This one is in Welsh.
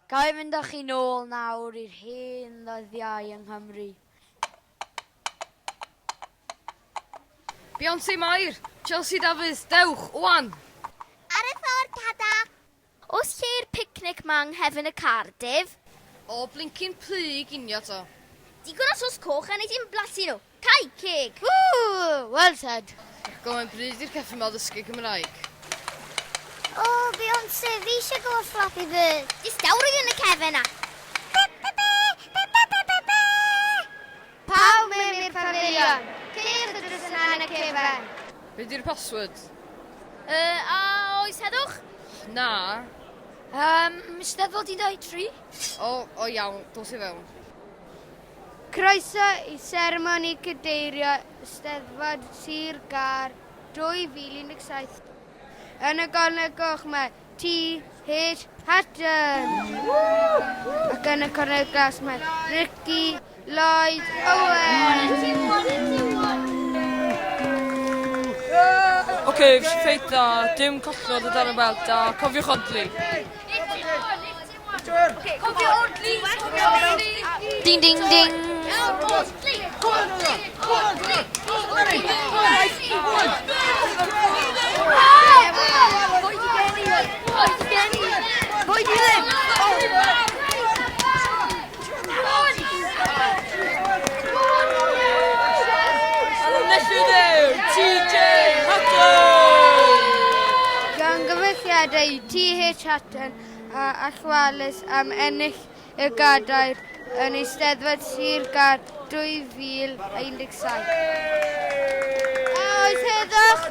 Gai fynd â chi nôl nawr i'r hen ddyddiau yng Nghymru. Beyonce Mair, Chelsea Dafydd, dewch, Owain. Ar y ffordd, tada. Oes lle'r picnic ma yng nghefn y Cardiff? O blincin plu ginio to. Digon o sos coch a neud i'n blasu nhw. Cai, ceg. Ww, well said. Goma'n bryd i'r ceffi ma ddysgu Cymraeg. O, Beyonce, fi eisiau gwybod Flappy Bird. Distawr yn y cefn na. Pawb mewn i'r pafilion. Ceir y drysau yn y cefn. Be di'r password? A oes heddwch? Na. Steddfod 13? O iawn, dos i fewn. Croeso i seremoni cadeirio Steddfod Sir Gar 2017. Yn y golygwch mae T.H. Hatton. Ac yn y cornel glas mae Ricky Lloyd Owain. Oce, fi eisiau ffeitha, dim collod o dan y weld a cofiwch odli. Cofio odli. Ding, ding, ding. Gan gyfeithiadau T.H. Hatton a allwalus am ennill y gadair yn ei Steddfod Sir Gar 2017. A oes heddwch?